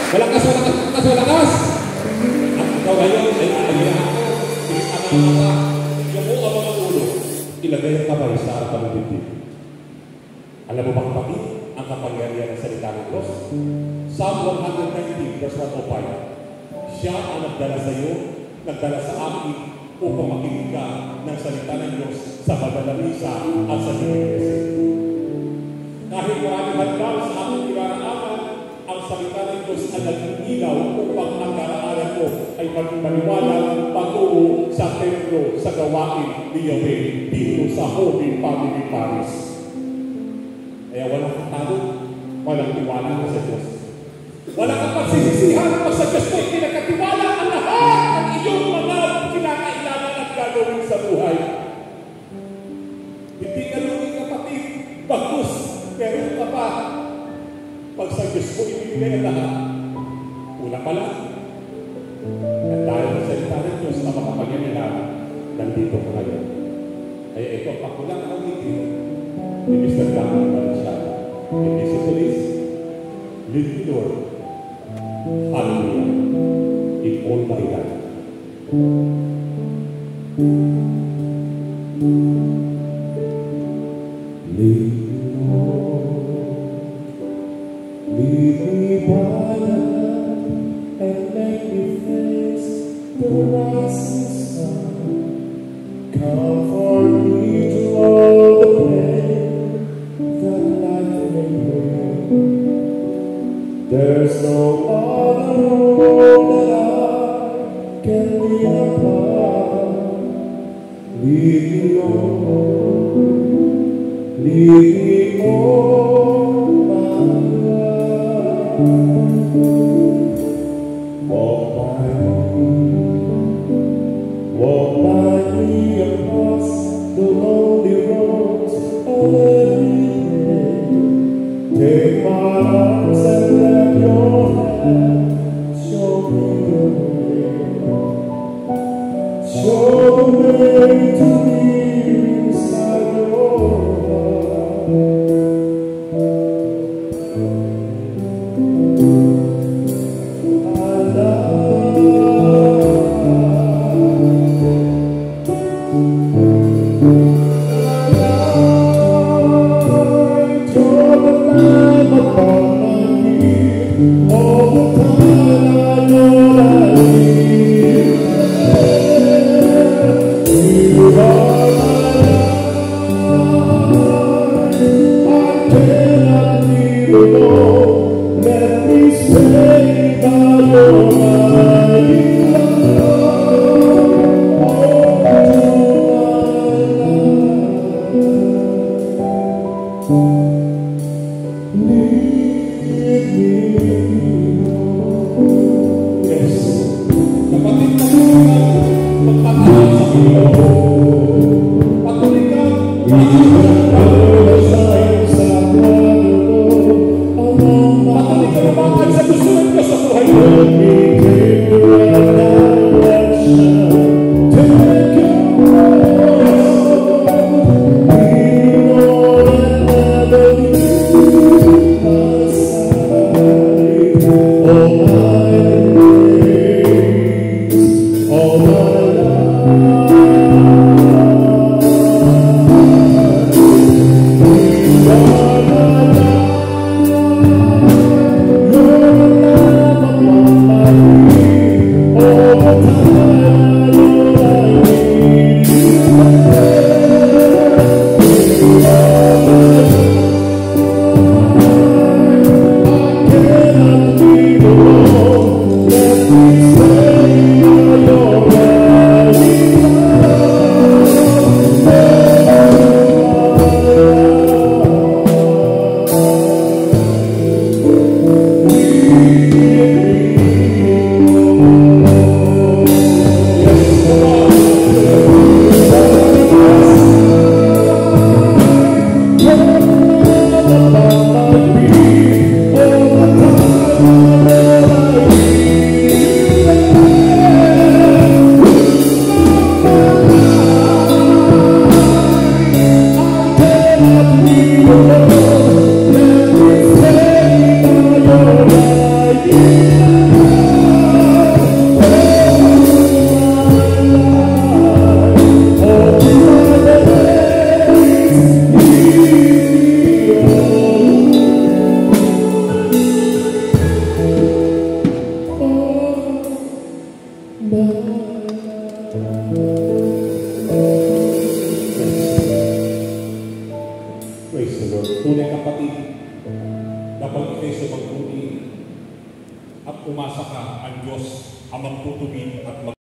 Malakas, malakas, malakas, malakas! At ikaw ngayon ay aalagaan ko. Pinitama ka. Yung mo ang mga ulo. Ilagay ang kamay sa harapan ng dibdib. Alam mo bang pati ang kapangyarihan ng salita ng Diyos? Psalm 119, verse 105. Siya ang nagdala sa iyo, nagdala sa akin upang makinig ka ng salita ng Diyos sa madalamisa at sa Iglesia. Kahit maraming hadlang sa aking kinaraanan, ang salita ng Diyos ay naging ilaw upang ang karaanan ko ay magpaliwanag patungo sa templo sa gawain ni Yahweh dito sa Holy Family Paris. Kaya walang katalo, walang tiwala ka sa Diyos. Walang kapagsisisihan pag sa Diyos mo'y pinagkatiwala ang lahat ng iyong mga kinakailangan at gagawin sa buhay. Hindi ka lugi kapatid, bagus, pero ka pa. Pag sa Diyos mo ibibigay ang lahat, una pa lang. At dahil sa salita ng Diyos na makapangyarihan, nandito ka ngayon. Kaya ito, pakulang ang meeting ni Mr. Gamal Valenciano. And this is Liz, lead me Lord. Hallelujah. In all my life. Lead me, Lord. Lead me by the hand and make me face the rising sun. Comfort me to all the pain that life may bring. There's no other road that I can lean upon. Lead me, Lord. Lead me all my life. Walk by me across the lonely roads of every day. Take my arms and let your hand show me the way. Show the way to me inside your heart. Praise the Lord. Tunay kapatid, kapag ikay sumagpuni at umasa ka, ang Diyos ang magtutuwid at